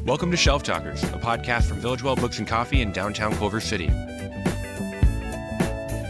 Welcome to Shelf Talkers, a podcast from Village Well Books and Coffee in downtown Culver City.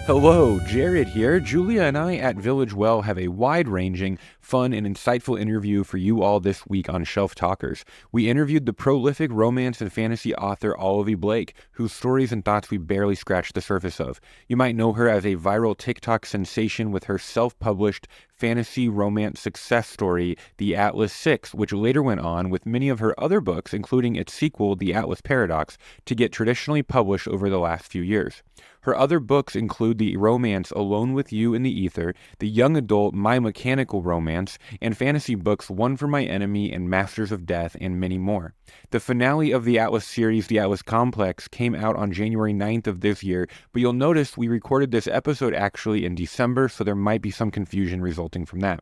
Hello, Jared here. Julia and I at Village Well have a wide-ranging, fun, and insightful interview for you all this week on Shelf Talkers. We interviewed the prolific romance and fantasy author Olivie Blake, whose stories and thoughts we barely scratched the surface of. You might know her as a viral TikTok sensation with her self-published fantasy romance success story, TheAtlas Six, which later went on with many of her other books, including its sequel, The Atlas Paradox, to get traditionally published over the last few years. Her other books include the romance Alone with You in the Ether, the young adult My Mechanical Romance, and fantasy books One for My Enemy and Masters of Death, and many more. The finale of the Atlas series, The Atlas Complex, came out on January 9th of this year, but you'll notice we recorded this episode actually in December, so there might be some confusion resulting from that.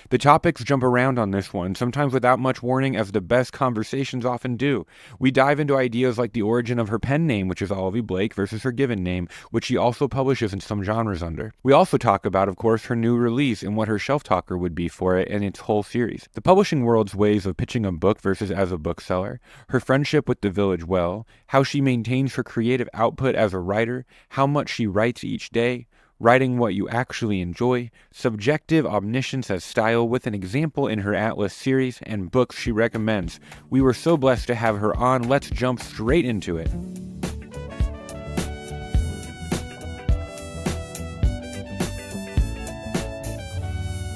The topics jump around on this one, sometimes without much warning, as the best conversations often do. We dive into ideas like the origin of her pen name, which is Olivie Blake, versus her given name, which she also publishes in some genres under. We also talk about, of course, her new release and what her shelf talker would be for it and its whole series. The publishing world's ways of pitching a book versus as a bookseller, her friendship with the Village Well, how she maintains her creative output as a writer, how much she writes each day, writing what you actually enjoy, subjective omniscience as style with an example in her Atlas series, and books she recommends. We were so blessed to have her on. Let's jump straight into it.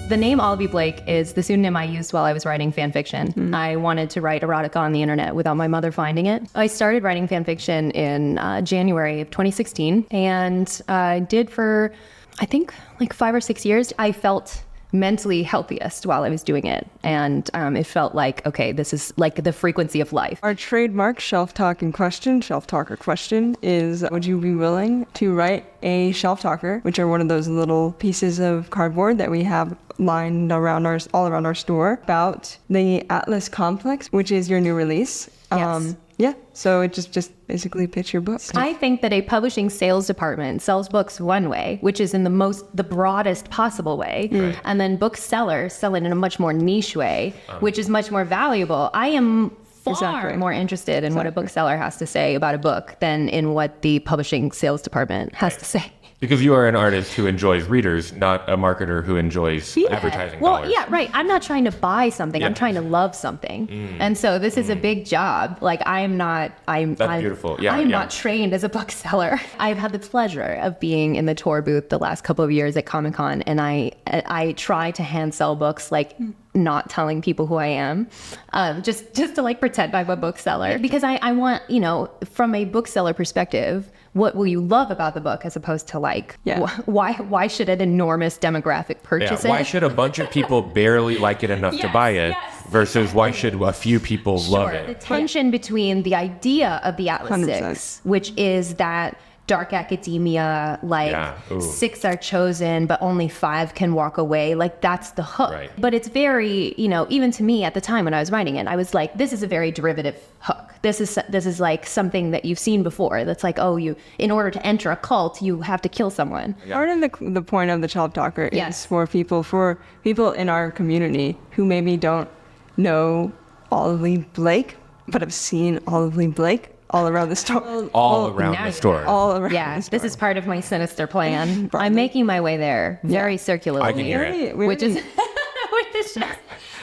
The name Olivie Blake is the pseudonym I used while I was writing fan fiction. I wanted to write erotica on the internet without my mother finding it. I started writing fan fiction in January of 2016, and I did for, I think, like 5 or 6 years. I felt mentally healthiest while I was doing it, and it felt like, okay, this is like the frequency of life. Our trademark shelf talker question is, would you be willing to write a shelf talker, which are one of those little pieces of cardboard that we have lined around all around our store, about the Atlas Complex, which is your new release? Yes. Yeah, so it just basically pitch your book. I think that a publishing sales department sells books one way, which is in the broadest possible way, Right. and then booksellers sell it in a much more niche way, which is much more valuable. I am far more interested in what a bookseller has to say about a book than in what the publishing sales department has to say. Because you are an artist who enjoys readers, not a marketer who enjoys advertising dollars. Yeah, right. I'm not trying to buy something. I'm trying to love something. And so this is a big job. Like, That's beautiful. Yeah, I'm not trained as a bookseller. I've had the pleasure of being in the tour booth the last couple of years at Comic-Con, and I try to hand sell books, like not telling people who I am, just to like pretend I'm a bookseller, because I want, from a bookseller perspective, what will you love about the book, as opposed to why should an enormous demographic purchase it? Why should a bunch of people barely like it enough to buy it versus why should a few people love it? The tension between the idea of the Atlas 100%. Six, which is that dark academia, 6 are chosen, but only 5 can walk away. Like, that's the hook. Right. But it's very, even to me at the time when I was writing it, I was like, this is a very derivative hook. This is like something that you've seen before. That's like, in order to enter a cult, you have to kill someone. Yeah. Part of the point of the shelf talker is for people in our community who maybe don't know Olivie Blake, but have seen Olivie Blake all around the store. All around the store. This is part of my sinister plan. I'm making my way there very circularly. I can hear it.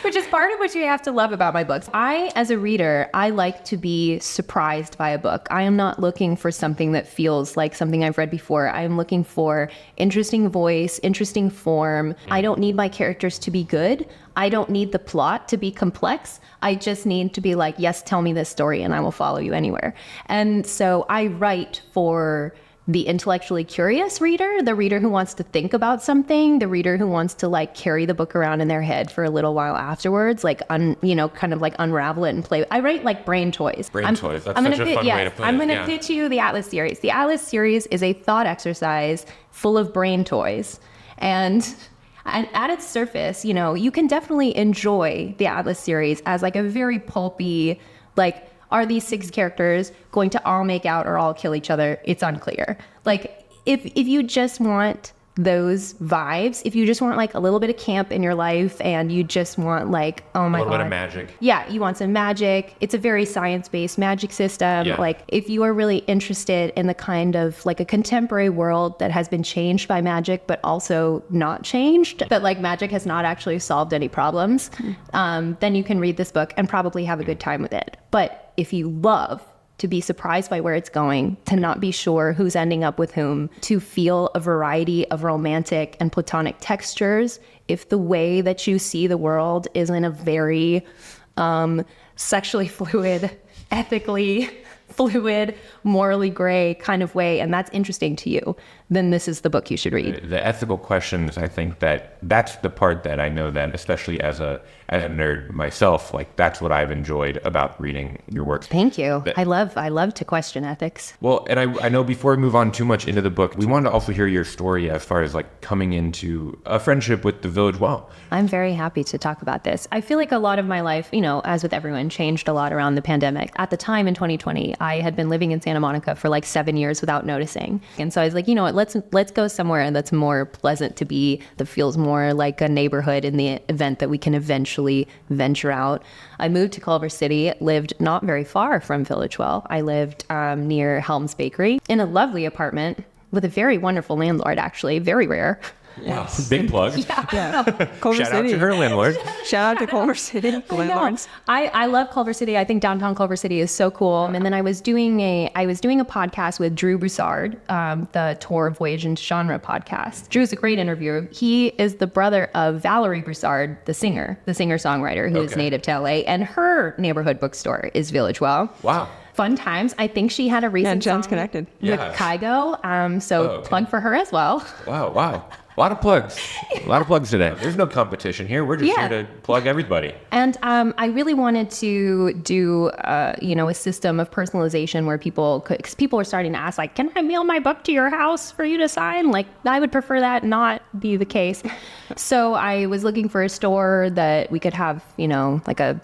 Which is part of what you have to love about my books. I, as a reader, I like to be surprised by a book. I am not looking for something that feels like something I've read before. I am looking for interesting voice, interesting form. I don't need my characters to be good. I don't need the plot to be complex. I just need to be like, yes, tell me this story and I will follow you anywhere. And so I write for the intellectually curious reader, the reader who wants to think about something, the reader who wants to like carry the book around in their head for a little while afterwards, like kind of like unravel it and play. I write like brain toys. Toys. That's such a fun way to put it. I'm going to pitch you the Atlas series. The Atlas series is a thought exercise full of brain toys. And at its surface, you can definitely enjoy the Atlas series as like a very pulpy, like, are these 6 characters going to all make out or all kill each other? It's unclear. Like, if you just want those vibes, if you just want like a little bit of camp in your life and you just want like, oh my God. A little bit of magic. Yeah, you want some magic. It's a very science-based magic system. Yeah. Like if you are really interested in the kind of like a contemporary world that has been changed by magic, but also not changed, that like magic has not actually solved any problems, then you can read this book and probably have a good time with it. But if you love to be surprised by where it's going, to not be sure who's ending up with whom, to feel a variety of romantic and platonic textures, if the way that you see the world is in a very sexually fluid, ethically fluid, morally gray kind of way, and that's interesting to you, then this is the book you should read. The ethical questions, I think that's the part that I know that, especially as a nerd myself, like that's what I've enjoyed about reading your works. Thank you. I love to question ethics. Well, and I know before we move on too much into the book, we wanted to also hear your story as far as like coming into a friendship with the Village Well. I'm very happy to talk about this. I feel like a lot of my life, as with everyone, changed a lot around the pandemic. At the time in 2020, I had been living in Santa Monica for like 7 years without noticing. And so I was like, you know what, let's go somewhere that's more pleasant to be, that feels more like a neighborhood in the event that we can eventually venture out. I moved to Culver City, lived not very far from Village Well. I lived near Helms Bakery in a lovely apartment with a very wonderful landlord, actually, very rare. Yes. Wow. Big plug. Yeah. Culver Shout City. out to her landlord. Shout out to Culver City landlords. I love Culver City. I think downtown Culver City is so cool. And then I was doing a podcast with Drew Broussard, the Tour Voyage into Genre podcast. Drew's a great interviewer. He is the brother of Valerie Broussard, the singer-songwriter who is native to LA, and her neighborhood bookstore is Village Well. Wow. Fun times. I think she had a recent John's song connected with Kygo. So plug for her as well. Wow. A lot of plugs. A lot of plugs today. There's no competition here. We're just here to plug everybody. And I really wanted to do, a system of personalization where because people are starting to ask, like, can I mail my book to your house for you to sign? Like, I would prefer that not be the case. So I was looking for a store that we could have, like an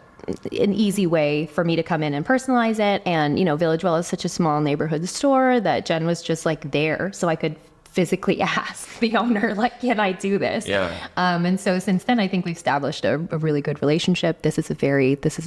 easy way for me to come in and personalize it. And, Village Well is such a small neighborhood store that Jen was just like there. So I could physically ask the owner, like, can I do this? Yeah. And so since then, I think we've established a really good relationship. This is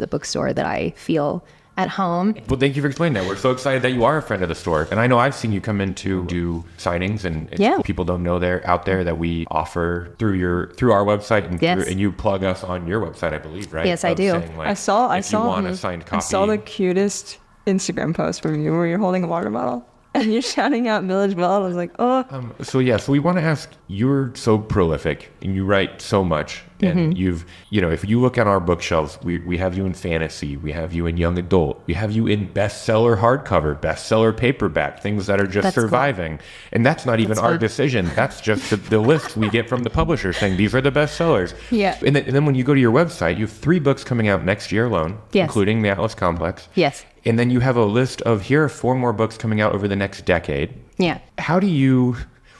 a bookstore that I feel at home. Well, thank you for explaining that. We're so excited that you are a friend of the store. And I know I've seen you come in to do signings, and people don't know out there that we offer through our website, and you plug us on your website, I believe, right? Yes, I do. Saying, like, I saw you want a signed copy. I saw the cutest Instagram post from you where you're holding a water bottle and you're shouting out Village Well. I was like, oh. So we want to ask, you're so prolific and you write so much. And you've, if you look at our bookshelves, we have you in fantasy, we have you in young adult, we have you in bestseller hardcover, bestseller paperback, things that are just surviving. Cool. And that's not even our decision. That's just the list we get from the publisher saying these are the bestsellers. Yeah. And then when you go to your website, you have 3 books coming out next year alone, including the Atlas Complex. Yes. And then you have a list of, here are 4 more books coming out over the next decade. Yeah. How do you,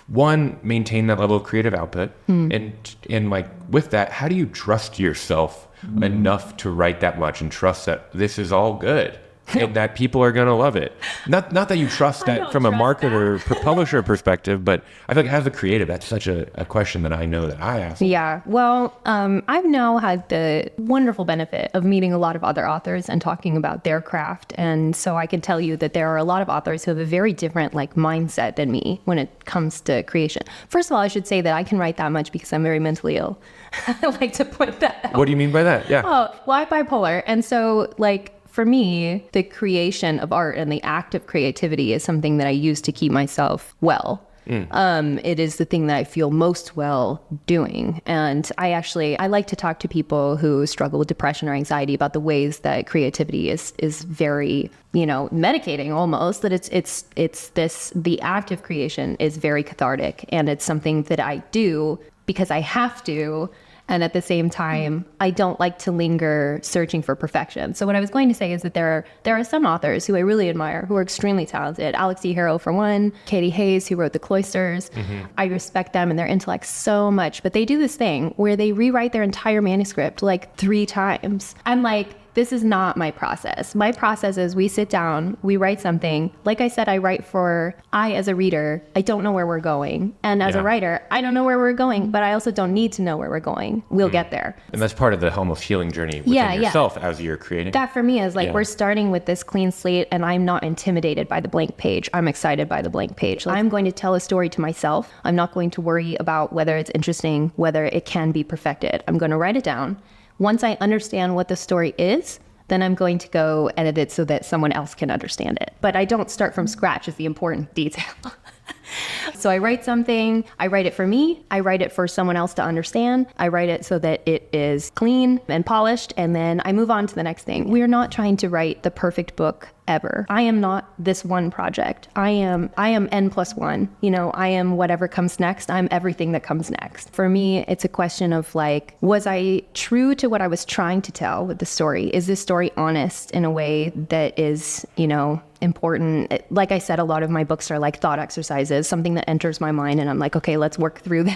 one, maintain that level of creative output? And like with that, how do you trust yourself enough to write that much and trust that this is all good and that people are going to love it? Not that you trust that from a marketer, publisher perspective, but I feel like as a creative, that's such a question that I know that I ask. Yeah. Well, I've now had the wonderful benefit of meeting a lot of other authors and talking about their craft. And so I can tell you that there are a lot of authors who have a very different mindset than me when it comes to creation. First of all, I should say that I can write that much because I'm very mentally ill. I like to point that out. What do you mean by that? Yeah. Oh, well, I'm bipolar. And so for me, the creation of art and the act of creativity is something that I use to keep myself well. It is the thing that I feel most well doing. And I like to talk to people who struggle with depression or anxiety about the ways that creativity is very, medicating almost, that the act of creation is very cathartic. And it's something that I do because I have to. And at the same time, I don't like to linger searching for perfection. So what I was going to say is that there are some authors who I really admire who are extremely talented. Alex E. Harrow, for one, Katie Hayes, who wrote The Cloisters. I respect them and their intellect so much. But they do this thing where they rewrite their entire manuscript 3 times. I'm like, This is not my process. My process is we sit down, we write something. Like I said, I, as a reader, I don't know where we're going. And as a writer, I don't know where we're going, but I also don't need to know where we're going. We'll get there. And that's part of the almost healing journey within yourself as you're creating. That for me is like, we're starting with this clean slate and I'm not intimidated by the blank page. I'm excited by the blank page. I'm going to tell a story to myself. I'm not going to worry about whether it's interesting, whether it can be perfected. I'm going to write it down. Once I understand what the story is, then I'm going to go edit it so that someone else can understand it. But I don't start from scratch is the important detail. So I write something, I write it for me, I write it for someone else to understand, I write it so that it is clean and polished, and then I move on to the next thing. We're not trying to write the perfect book ever. I am not this one project. I am N+1. You know, I am whatever comes next. I'm everything that comes next. For me, it's a question of like, was I true to what I was trying to tell with the story? Is this story honest in a way that is, you know, important? Like I said, a lot of my books are like thought exercises, something that enters my mind and I'm like, okay, let's work through this.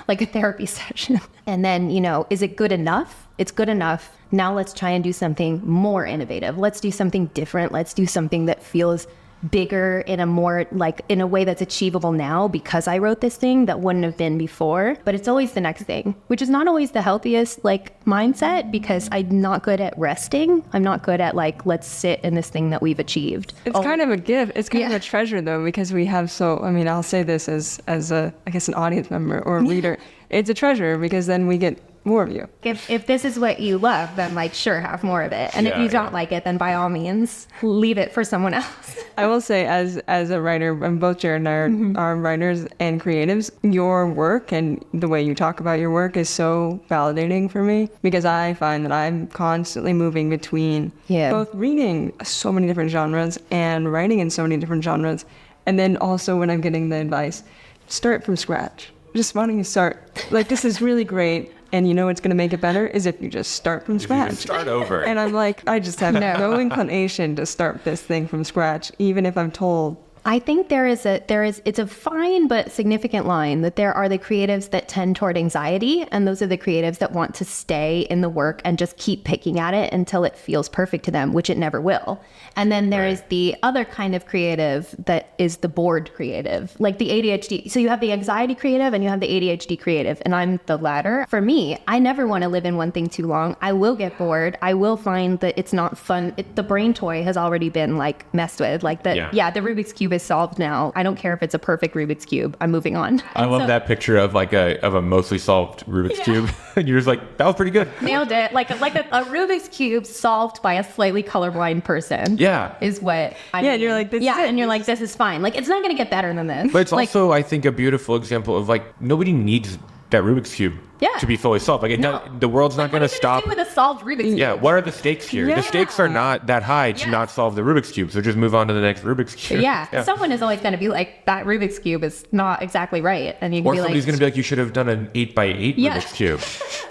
Like a therapy session. And then, you know, is it good enough? It's good enough. Now let's try and do something more innovative. Let's do something different. Let's do something that feels bigger in a more like in a way that's achievable now because I wrote this thing that wouldn't have been before. But it's always the next thing, which is not always the healthiest like mindset because I'm not good at resting. I'm not good at like, let's sit in this thing that we've achieved. It's kind of a gift. It's kind of a treasure though, because we have I'll say this as a, I guess, an audience member or a reader. It's a treasure because then we get more of you. If this is what you love, then like sure, have more of it. And if you don't like it, then by all means, leave it for someone else. I will say as a writer, and both Jared and I are writers and creatives, your work and the way you talk about your work is so validating for me because I find that I'm constantly moving between both reading so many different genres and writing in so many different genres. And then also when I'm getting the advice, start from scratch. Just wanting to start, like, this is really great. And you know what's going to make it better is if you just start from scratch. You start over. And I'm like, I just have no inclination to start this thing from scratch, even if I'm told. I think it's a fine but significant line that there are the creatives that tend toward anxiety, and those are the creatives that want to stay in the work and just keep picking at it until it feels perfect to them, which it never will. And then there is the other kind of creative that is the bored creative, like the ADHD. So you have the anxiety creative and you have the ADHD creative, and I'm the latter. For me, I never want to live in one thing too long. I will get bored. I will find that it's not fun. The brain toy has already been like messed with, like the Rubik's Cube is solved now. I don't care if it's a perfect Rubik's Cube. I'm moving on. I love that picture of like a mostly solved Rubik's Cube. And you're just like, that was pretty good. Nailed it. Like a Rubik's Cube solved by a slightly colorblind person. Yeah. Is what I mean. And you're like, this is it. And you're like, this is fine. Like, it's not going to get better than this. But it's also, I think, a beautiful example of like, nobody needs that Rubik's Cube to be fully solved. Like, the world's not going to stop. What are you gonna do with a solved Rubik's Cube? Yeah, what are the stakes here? The stakes are not that high to not solve the Rubik's Cube, so just move on to the next Rubik's Cube. Someone is always going to be like, that Rubik's Cube is not exactly right, and you can be like, or somebody's going to be like, you should have done an 8x8 Rubik's Cube.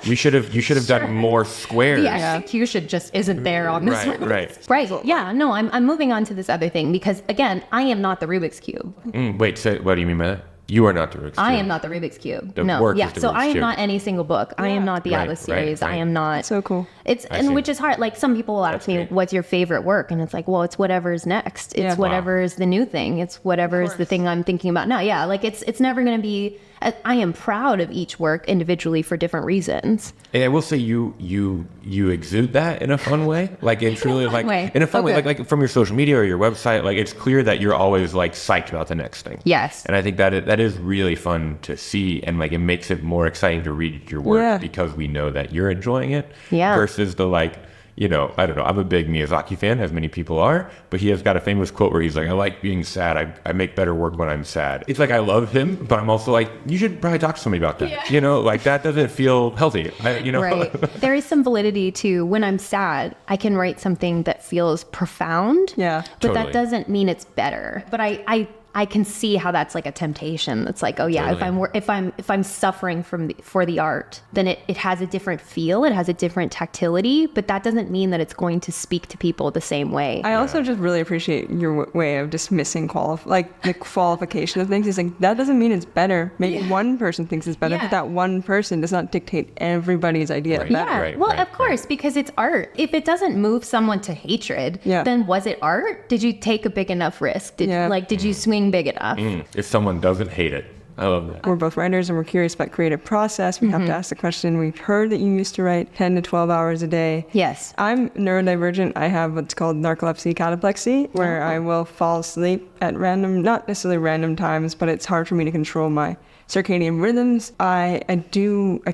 You should have done more squares. The execution just isn't there on this one. Right. Yeah. No, I'm moving on to this other thing because again, I am not the Rubik's Cube. Wait, so what do you mean by that? You are not the Rubik's Cube. I am not the Rubik's Cube. The work is the so Rubik's I am Cube. not any single book. I am not the Atlas series. I am not. So cool. Which is hard. Like some people will ask me, what's your favorite work? And it's like, well, it's whatever's next. It's whatever is the new thing. It's whatever is the thing I'm thinking about now. Yeah, like it's never going to be. I am proud of each work individually for different reasons. And I will say you exude that in a fun way, like in truly like in a fun way, like from your social media or your website. Like it's clear that you're always like psyched about the next thing. Yes. And I think that is really fun to see, and like it makes it more exciting to read your work because we know that you're enjoying it. Yeah. Versus the like. You know, I don't know. I'm a big Miyazaki fan, as many people are, but he has got a famous quote where he's like, I like being sad. I make better work when I'm sad. It's like, I love him, but I'm also like, you should probably talk to somebody about that. Yeah. You know, like that doesn't feel healthy, Right. There is some validity to when I'm sad, I can write something that feels profound. Yeah. But that doesn't mean it's better. But I I can see how that's like a temptation. It's like, oh yeah, Totally. if I'm suffering for the art, then it has a different feel, it has a different tactility, but that doesn't mean that it's going to speak to people the same way. I also just really appreciate your way of dismissing the qualification of things. It's like, that doesn't mean it's better. Maybe one person thinks it's better, Yeah. but that one person does not dictate everybody's idea of better. Yeah, Right, well, right, of course, because it's art. If it doesn't move someone to hatred, then was it art? Did you take a big enough risk? Did you swing big enough? If someone doesn't hate it. I love that. We're both writers and we're curious about creative process. We have to ask the question. We've heard that you used to write 10 to 12 hours a day. Yes. I'm neurodivergent. I have what's called narcolepsy, cataplexy, where I will fall asleep at random, not necessarily random times, but it's hard for me to control my circadian rhythms. I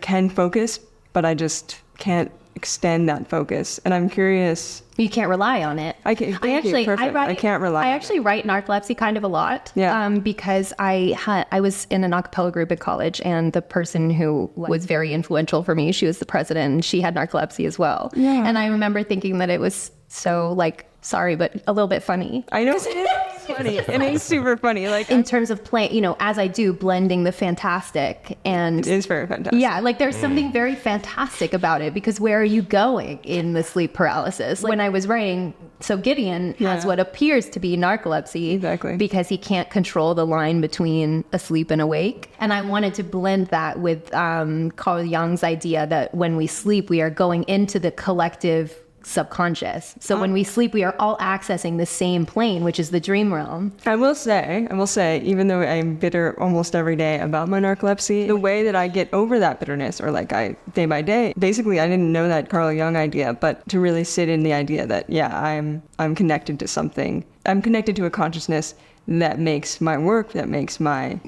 can focus, but I just can't extend that focus. And I'm curious. You can't rely on it. I can't rely. I actually write narcolepsy kind of a lot. Yeah. Because I was in an a cappella group at college, and the person who was very influential for me, she was the president, and she had narcolepsy as well. Yeah. And I remember thinking that it was so sorry, but a little bit funny. I know. It is funny. It is super funny. In terms of playing, as I do, blending the fantastic and... It is very fantastic. Yeah, there's something very fantastic about it, because where are you going in the sleep paralysis? When I was writing, so Gideon has what appears to be narcolepsy. Exactly. Because he can't control the line between asleep and awake. And I wanted to blend that with Carl Jung's idea that when we sleep, we are going into the collective subconscious. So when we sleep, we are all accessing the same plane, which is the dream realm. I will say, even though I'm bitter almost every day about my narcolepsy, the way that I get over that bitterness, or day by day, basically I didn't know that Carl Jung idea, but to really sit in the idea that, I'm connected to something. I'm connected to a consciousness that makes my work, that makes my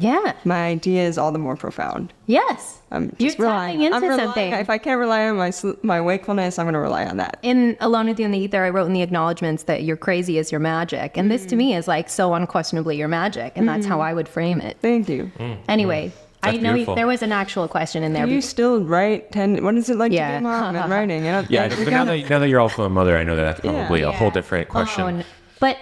ideas all the more profound. Yes. You're tapping into something. If I can't rely on my wakefulness, I'm going to rely on that. In Alone with You in the Ether, I wrote in the acknowledgments that you're crazy is your magic. And this to me is so unquestionably your magic. And that's how I would frame it. Thank you. Anyway, That's I know beautiful. there was an actual question in there. Do you still write 10? What is it like to Yeah. be a mom and writing? But now that you're also a mother, I know that's probably a whole different question. But,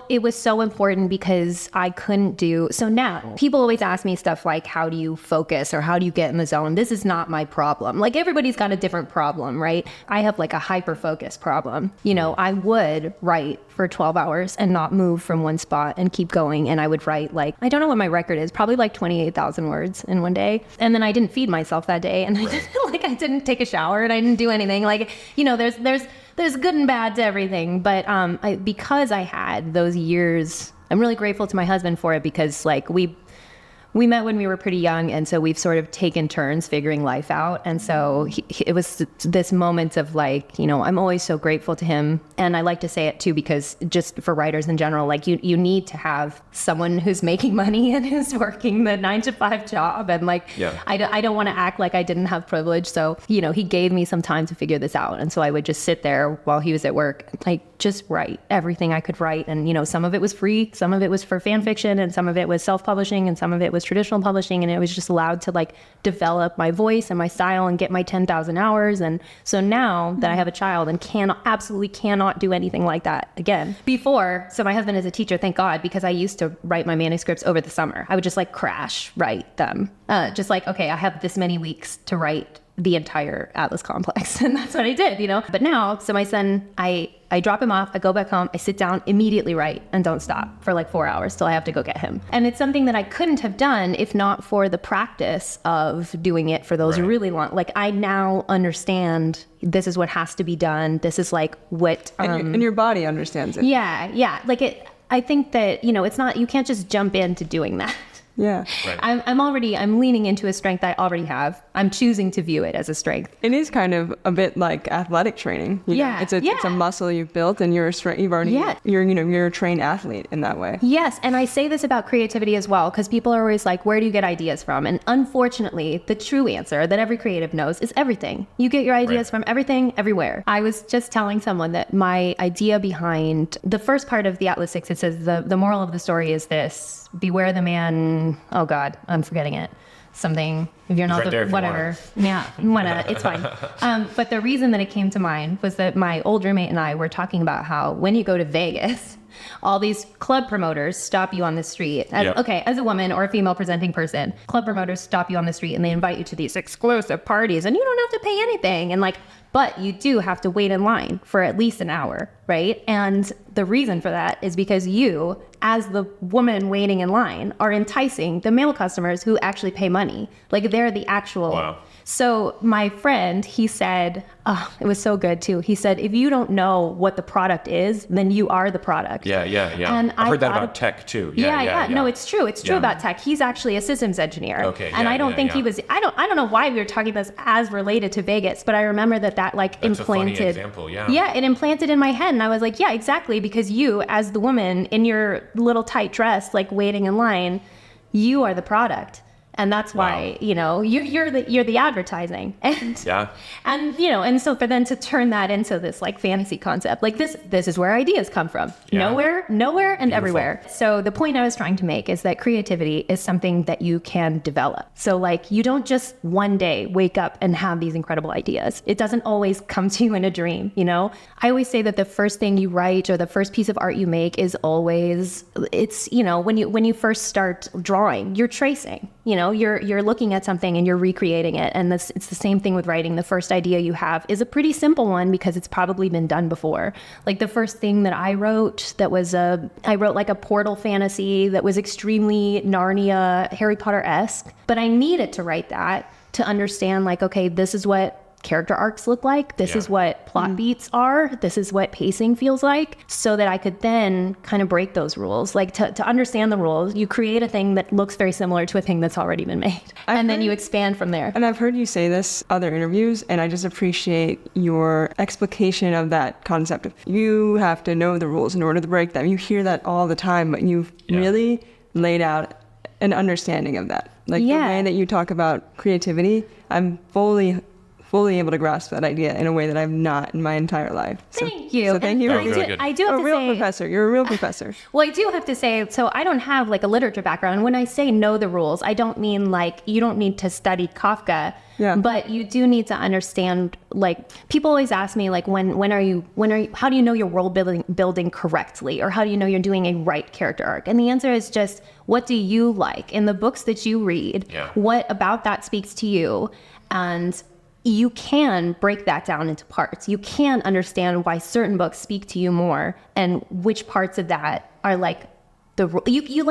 it was so important because I couldn't do... So now, people always ask me stuff like, how do you focus or how do you get in the zone? This is not my problem. Everybody's got a different problem, right? I have a hyper-focus problem. I would write for 12 hours and not move from one spot and keep going. And I would write I don't know what my record is, probably 28,000 words in one day. And then I didn't feed myself that day. And I didn't take a shower and I didn't do anything. There's good and bad to everything, but because I had those years, I'm really grateful to my husband for it, because we met when we were pretty young, and so we've sort of taken turns figuring life out. And so it was this moment of I'm always so grateful to him. And I like to say it too, because just for writers in general, you need to have someone who's making money and who's working the 9-to-5 job. And I don't want to act like I didn't have privilege. So, he gave me some time to figure this out. And so I would just sit there while he was at work, just write everything I could write. And, some of it was free, some of it was for fan fiction, and some of it was self-publishing, and some of it was traditional publishing. And it was just allowed to develop my voice and my style and get my 10,000 hours. And so now that I have a child and absolutely cannot do anything like that again. Before, so my husband is a teacher, thank God, because I used to write my manuscripts over the summer. I would just crash write them. Okay, I have this many weeks to write the entire Atlas complex. And that's what I did, But now, so my son, I drop him off, I go back home, I sit down, immediately write, and don't stop for 4 hours till I have to go get him. And it's something that I couldn't have done if not for the practice of doing it for those really long. I now understand this is what has to be done. This is what... and your body understands it. Yeah. I think that, it's not, you can't just jump into doing that. Yeah. Right. I'm leaning into a strength I already have. I'm choosing to view it as a strength. It is kind of a bit like athletic training. It's a muscle you've built, and you're a trained athlete in that way. Yes, and I say this about creativity as well, because people are always where do you get ideas from? And unfortunately, the true answer that every creative knows is everything. You get your ideas from everything, everywhere. I was just telling someone that my idea behind the first part of TheAtlas Six, it says the moral of the story is this: beware the man. Oh God, I'm forgetting it. something, if you're not right whatever. Yeah, it's fine. But the reason that it came to mind was that my old roommate and I were talking about how when you go to Vegas, all these club promoters stop you on the street. As a woman or a female presenting person, club promoters stop you on the street and they invite you to these exclusive parties and you don't have to pay anything. And but you do have to wait in line for at least an hour, right? And the reason for that is because you, as the woman waiting in line, are enticing the male customers who actually pay money. They're the actual... Wow. So my friend, he said, it was so good too. He said, if you don't know what the product is, then you are the product. Yeah. And I've heard that about tech too. Yeah. No, it's true. It's true about tech. He's actually a systems engineer. Okay. And I don't think he was, I don't know why we were talking about this as related to Vegas, but I remember that That's implanted. a funny example, yeah. Yeah, it implanted in my head. And I was like, yeah, exactly. Because you, as the woman in your little tight dress, waiting in line, you are the product. And that's why, you're the advertising. And so for them to turn that into this fantasy concept, this is where ideas come from. Yeah. Nowhere and Beautiful. Everywhere. So the point I was trying to make is that creativity is something that you can develop. So you don't just one day wake up and have these incredible ideas. It doesn't always come to you in a dream, I always say that the first thing you write or the first piece of art you make is always, it's, when you first start drawing, you're tracing. You're looking at something and you're recreating it. And it's the same thing with writing. The first idea you have is a pretty simple one because it's probably been done before. The first thing that I wrote I wrote a portal fantasy that was extremely Narnia, Harry Potter-esque. But I needed to write that to understand okay, this is what character arcs look like. This is what plot beats are. This is what pacing feels like, so that I could then kind of break those rules. To understand the rules, you create a thing that looks very similar to a thing that's already been made. Then you expand from there. And I've heard you say this other interviews, and I just appreciate your explication of that concept. You have to know the rules in order to break them. You hear that all the time, but you've really laid out an understanding of that. The way that you talk about creativity, I'm fully able to grasp that idea in a way that I've not in my entire life. Thank you. So thank you. I do have to say, professor. You're a real professor. Well, I do have to say, so I don't have a literature background. When I say know the rules, I don't mean you don't need to study Kafka. Yeah. But you do need to understand, people always ask me, how do you know you're world building correctly? Or how do you know you're doing a right character arc? And the answer is just, what do you like in the books that you read? Yeah. What about that speaks to you? And you can break that down into parts. You can understand why certain books speak to you more and which parts of that are you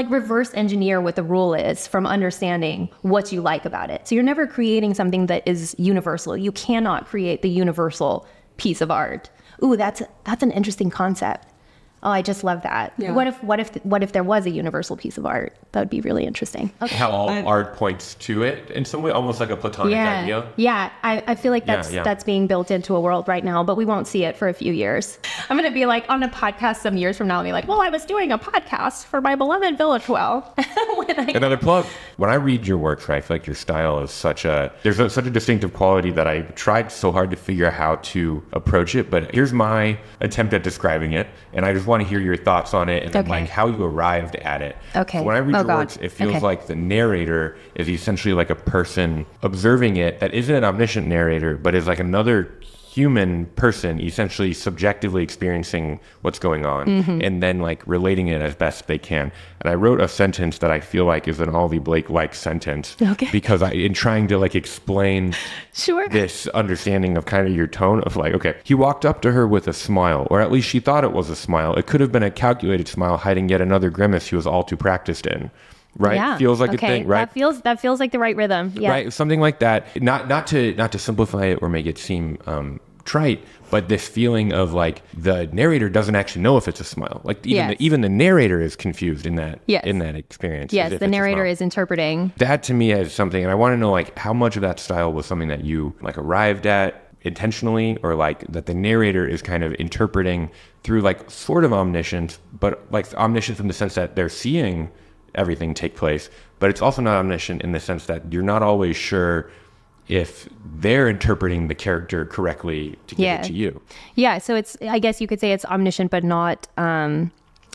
reverse engineer what the rule is from understanding what you like about it. So you're never creating something that is universal. You cannot create the universal piece of art. Ooh, that's an interesting concept. Oh, I just love that. Yeah. What if there was a universal piece of art? That would be really interesting. Okay. How all art points to it in some way, almost like a platonic idea. Yeah, I feel like that's being built into a world right now, but we won't see it for a few years. I'm going to be on a podcast some years from now and be well, I was doing a podcast for my beloved Village Well. Another plug. When I read your works, I feel like your style is such a distinctive quality that I tried so hard to figure out how to approach it, but here's my attempt at describing it, and I just want to hear your thoughts on it and then, how you arrived at it. Okay. So when I read your works, it feels like the narrator is essentially a person observing it that isn't an omniscient narrator, but is another human person essentially subjectively experiencing what's going on and then relating it as best they can. And I wrote a sentence that I feel like is an Olivie Blake-like sentence because in trying to explain this understanding of kind of your tone of he walked up to her with a smile, or at least she thought it was a smile. It could have been a calculated smile hiding yet another grimace he was all too practiced in. Right? Yeah. Feels like a thing, right? That feels like the right rhythm. Yeah. Right. Something like that. Not to simplify it or make it seem trite, but this feeling of the narrator doesn't actually know if it's a smile. Even the narrator is confused in that experience. Yes, the narrator is interpreting. That to me is something, and I want to know how much of that style was something that you arrived at intentionally, or that the narrator is kind of interpreting through sort of omniscience, but omniscience in the sense that they're seeing everything take place, but it's also not omniscient in the sense that you're not always sure if they're interpreting the character correctly to give it to you. Yeah, so I guess you could say it's omniscient but not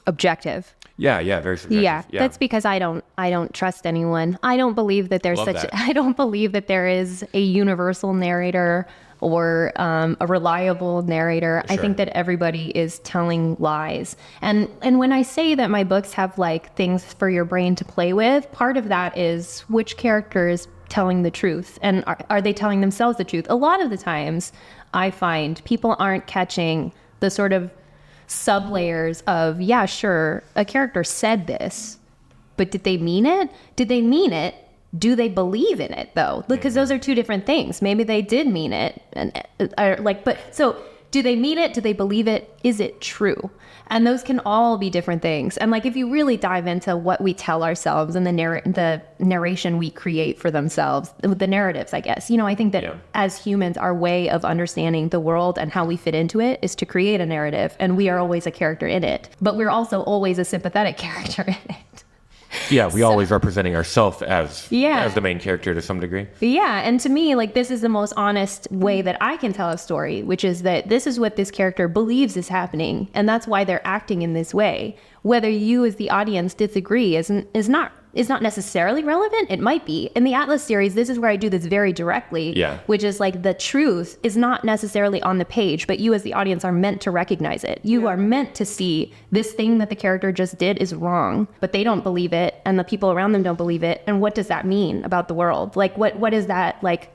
objective. Yeah, very subjective. Yeah, that's because I don't trust anyone. I don't believe that there's I don't believe that there is a universal narrator or a reliable narrator. Sure. I think that everybody is telling lies. And when I say that my books have like things for your brain to play with, part of that is which character is telling the truth, and are they telling themselves the truth? A lot of the times I find people aren't catching the sort of sub-layers of, yeah, sure, a character said this, but did they mean it? Did they mean it? Do they believe in it though? Because those are two different things. Maybe they did mean it, but so do they mean it? Do they believe it? Is it true? And those can all be different things. And like, if you really dive into what we tell ourselves and the narration we create for themselves, the narratives, I guess, I think that as humans, our way of understanding the world and how we fit into it is to create a narrative. And we are always a character in it, but we're also always a sympathetic character in it. Yeah, we always representing ourselves as the main character to some degree. Yeah, and to me, like, this is the most honest way that I can tell a story, which is that this is what this character believes is happening, and that's why they're acting in this way. Whether you as the audience disagree is not necessarily relevant. It might be. In the Atlas series, this is where I do this very directly, which is like the truth is not necessarily on the page, but you as the audience are meant to recognize it. You are meant to see this thing that the character just did is wrong, but they don't believe it, and the people around them don't believe it. And what does that mean about the world? Like, what is that, like,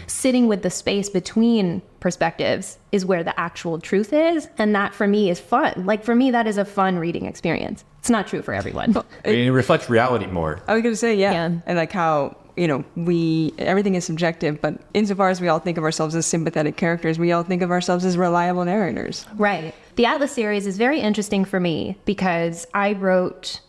sitting with the space between perspectives is where the actual truth is. And that for me is fun. Like, for me, that is a fun reading experience. It's not true for everyone. It reflects reality more. I was going to say, and like how, everything is subjective, but insofar as we all think of ourselves as sympathetic characters, we all think of ourselves as reliable narrators. Right. The Atlas series is very interesting for me because I wrote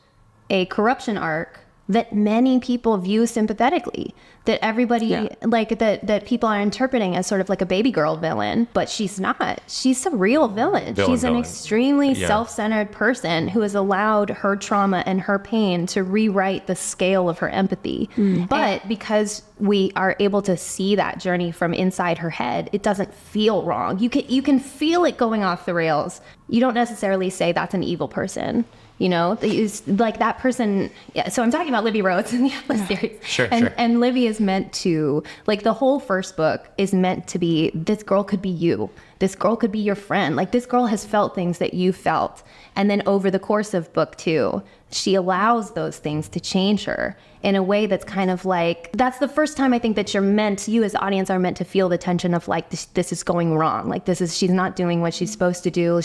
a corruption arc that many people view sympathetically, that everybody, like, that people are interpreting as sort of like a baby girl villain, but she's not. She's a real villain. She's an extremely self-centered person who has allowed her trauma and her pain to rewrite the scale of her empathy. But because we are able to see that journey from inside her head, it doesn't feel wrong. You can feel it going off the rails. You don't necessarily say that's an evil person. It's like that person. Yeah, so I'm talking about Livy Rhodes in the Atlas series. Sure. And Livy is meant to, like, the whole first book is meant to be, this girl could be you. This girl could be your friend. Like, this girl has felt things that you felt. And then over the course of book 2, she allows those things to change her in a way that's kind of like, that's the first time I think that you as the audience are meant to feel the tension of like, this is going wrong. Like, she's not doing what she's supposed to do.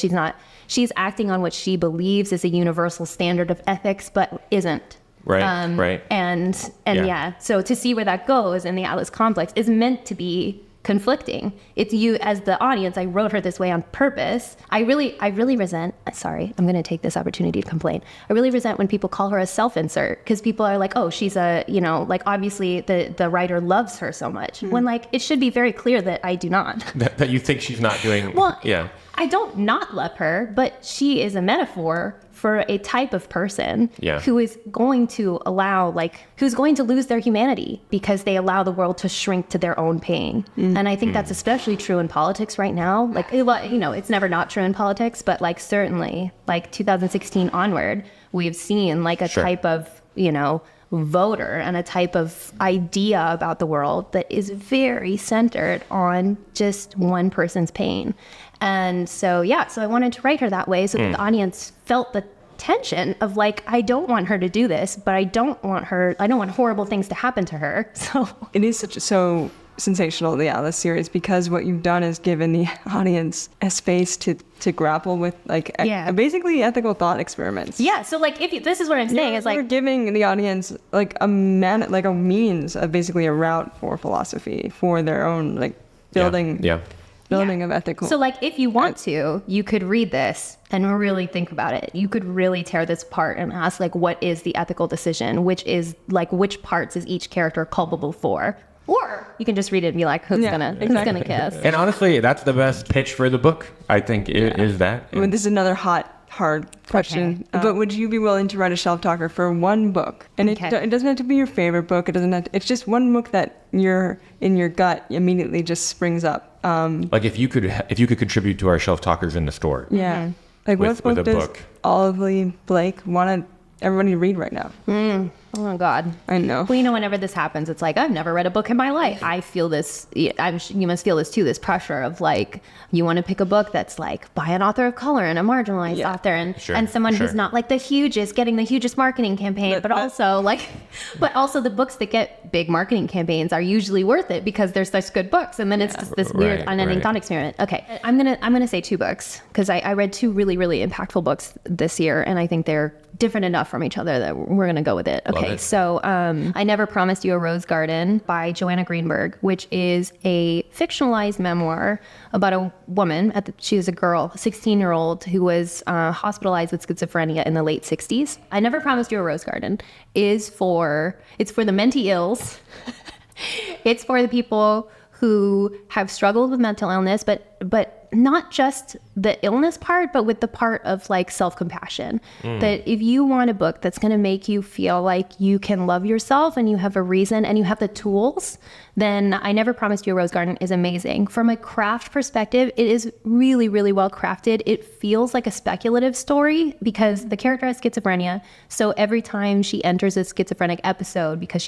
She's acting on what she believes is a universal standard of ethics, but isn't. Right. And so to see where that goes in the Atlas complex is meant to be conflicting. It's you as the audience. I wrote her this way on purpose. I really resent, sorry, I'm going to take this opportunity to complain. I really resent when people call her a self-insert, because people are like, oh, she's like, obviously the writer loves her so much, when, like, it should be very clear that I do not. That you think she's not doing. Well, I don't not love her, but she is a metaphor for a type of person who is going to who's going to lose their humanity because they allow the world to shrink to their own pain. And I think that's especially true in politics right now. Like, it's never not true in politics, but like, certainly, like 2016 onward, we've seen like a type of, voter and a type of idea about the world that is very centered on just one person's pain. And so I wanted to write her that way so that the audience felt the tension of like, I don't want her to do this, but I don't want horrible things to happen to her. So it is so sensational, the Atlas series, because what you've done is given the audience a space to grapple with basically ethical thought experiments. So like, this is what I'm saying is like, you're giving the audience like a means of basically a route for philosophy, for their own like building of ethical. So like, if you want to, you could read this and really think about it. You could really tear this apart and ask, like, what is the ethical decision? Which which parts is each character culpable for? Or you can just read it and be like, who's gonna kiss? And honestly, that's the best pitch for the book, I think, is that. Well, this is another hard question. Okay. But would you be willing to write a shelf talker for one book? And it doesn't have to be your favorite book. It's just one book that in your gut immediately just springs up. Like if you could contribute to our shelf talkers in the store. Yeah. Like what book does Olivie Blake want to everybody to read right now? Oh God. I know. Well, whenever this happens, it's like, I've never read a book in my life. I feel this, you must feel this too, this pressure of like, you want to pick a book that's like by an author of color and a marginalized author and someone who's not like getting the hugest marketing campaign, but also the books that get big marketing campaigns are usually worth it because they're such good books. And then it's just this weird unending thought experiment. Okay. I'm going to say 2 books because I read 2 really, really impactful books this year. And I think they're different enough from each other that we're going to go with it. Okay. So I Never Promised You a Rose Garden by Joanna Greenberg, which is a fictionalized memoir about a woman. She was a girl, a 16-year-old who was hospitalized with schizophrenia in the late 60s. I Never Promised You a Rose Garden it's for the mentally ills. It's for the people who have struggled with mental illness, but not just the illness part, but with the part of like self-compassion. That if you want a book that's going to make you feel like you can love yourself and you have a reason and you have the tools, then I Never Promised You a Rose Garden is amazing. From a craft perspective, it is really, really well crafted. It feels like a speculative story because the character has schizophrenia. So every time she enters a schizophrenic episode because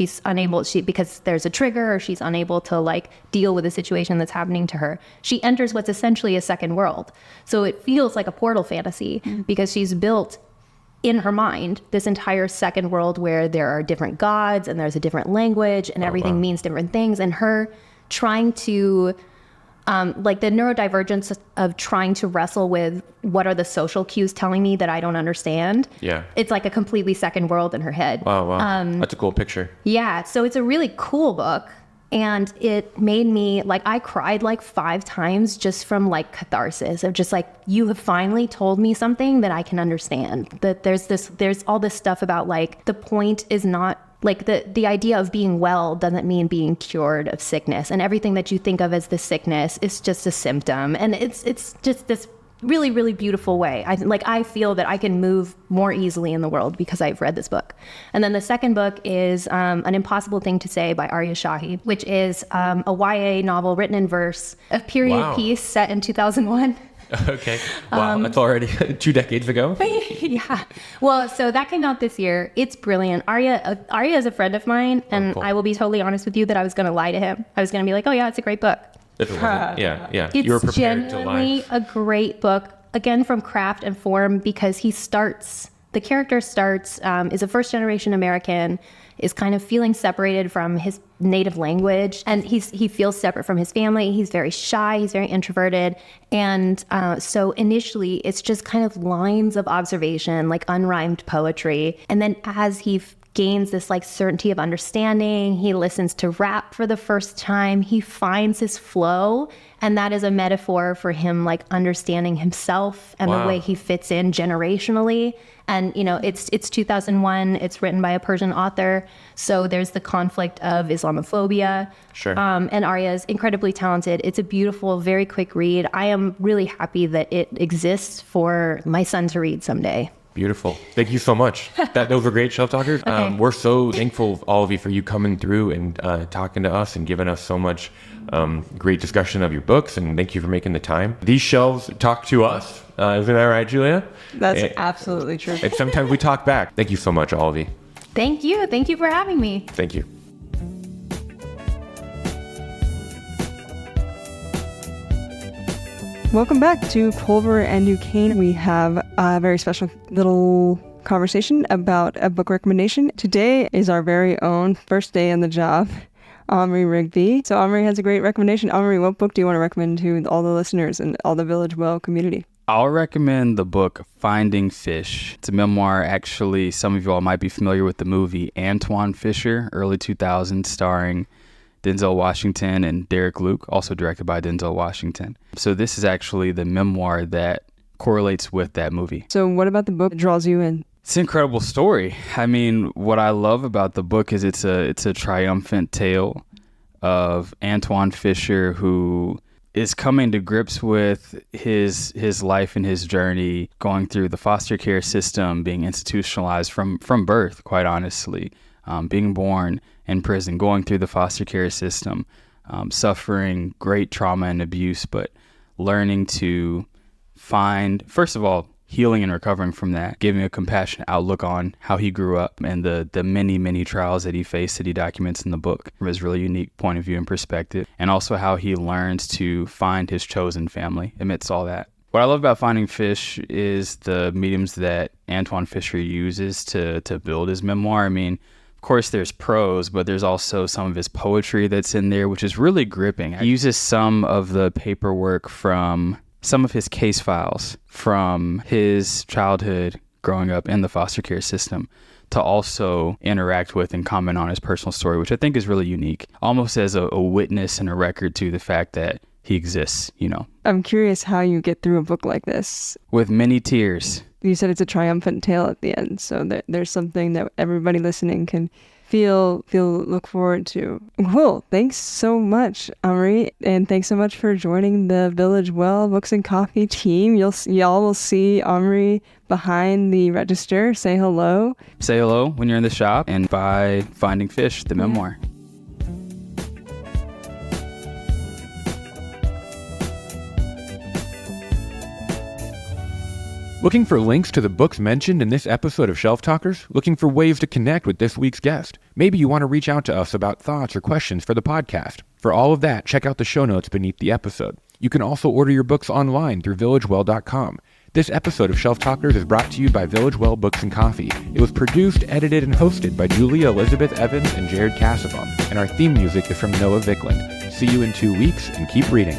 because there's a trigger or she's unable to like deal with the situation that's happening to her, she enters what's essentially a second world. So it feels like a portal fantasy because she's built in her mind this entire second world where there are different gods and there's a different language and everything means different things. And her trying to like the neurodivergence of trying to wrestle with what are the social cues telling me that I don't understand. Yeah. It's like a completely second world in her head. Wow. That's a cool picture. Yeah. So it's a really cool book. And it made me like, I cried like 5 times just from like catharsis of just like, you have finally told me something that I can understand. That there's all this stuff about like, the point is not like the idea of being well doesn't mean being cured of sickness. And everything that you think of as the sickness is just a symptom. And it's just this really, really beautiful way. I feel that I can move more easily in the world because I've read this book. And then the second book is An Impossible Thing to Say by Arya Shahi, which is a YA novel written in verse, a period piece set in 2001. Okay. Wow. That's already 2 decades ago. Yeah. Well, so that came out this year. It's brilliant. Arya is a friend of mine. And I will be totally honest with you that I was going to lie to him. I was going to be like, oh yeah, it's a great book. If it wasn't, yeah. It's you were prepared genuinely to lie. a great book, again, from craft and form, because the character starts, is a first-generation American, is kind of feeling separated from his native language, and he feels separate from his family. He's very shy, he's very introverted, and so initially it's just kind of lines of observation, like unrhymed poetry, and then as he gains this like certainty of understanding, he listens to rap for the first time, he finds his flow, and that is a metaphor for him like understanding himself and the way he fits in generationally. And it's 2001, it's written by a Persian author, so there's the conflict of Islamophobia. Sure. And Arya is incredibly talented. It's a beautiful, very quick read. I am really happy that it exists for my son to read someday. Beautiful. Thank you so much. Those were great Shelf Talkers. Okay. We're so thankful, all of you, for you coming through and talking to us and giving us so much great discussion of your books. And thank you for making the time. These shelves talk to us. Isn't that right, Julia? That's absolutely true. And sometimes we talk back. Thank you so much, all of you. Thank you. Thank you for having me. Thank you. Welcome back to Culver and Duquesne. We have a very special little conversation about a book recommendation. Today is our very own first day on the job, Omri Rigby. So Omri has a great recommendation. Omri, what book do you want to recommend to all the listeners and all the Village Well community? I'll recommend the book Finding Fish. It's a memoir. Actually, some of you all might be familiar with the movie Antoine Fisher, early 2000s, starring Denzel Washington and Derek Luke, also directed by Denzel Washington. So this is actually the memoir that correlates with that movie. So what about the book that draws you in? It's an incredible story. I mean, what I love about the book is it's a triumphant tale of Antoine Fisher, who is coming to grips with his life and his journey, going through the foster care system, being institutionalized from birth, quite honestly, being born in prison, going through the foster care system, suffering great trauma and abuse, but learning to find, first of all, healing and recovering from that, giving a compassionate outlook on how he grew up and the many, many trials that he faced that he documents in the book from his really unique point of view and perspective, and also how he learns to find his chosen family amidst all that. What I love about Finding Fish is the mediums that Antwon Fisher uses to build his memoir. I mean, of course, there's prose, but there's also some of his poetry that's in there, which is really gripping. He uses some of the paperwork from some of his case files from his childhood growing up in the foster care system to also interact with and comment on his personal story, which I think is really unique, almost as a witness and a record to the fact that he exists, you know. I'm curious how you get through a book like this. With many tears. You said it's a triumphant tale at the end, so there's something that everybody listening can look forward to. Cool. Thanks so much, Omri, and thanks so much for joining the Village Well Books and Coffee team. Y'all will see Omri behind the register. Say hello. Say hello when you're in the shop and buy Finding Fish, the memoir. Looking for links to the books mentioned in this episode of Shelf Talkers? Looking for ways to connect with this week's guest? Maybe you want to reach out to us about thoughts or questions for the podcast. For all of that, check out the show notes beneath the episode. You can also order your books online through villagewell.com. This episode of Shelf Talkers is brought to you by Village Well Books and Coffee. It was produced, edited, and hosted by Julia Elizabeth Evans and Jared Cassavon, and our theme music is from Noah Vickland. See you in 2 weeks, and keep reading.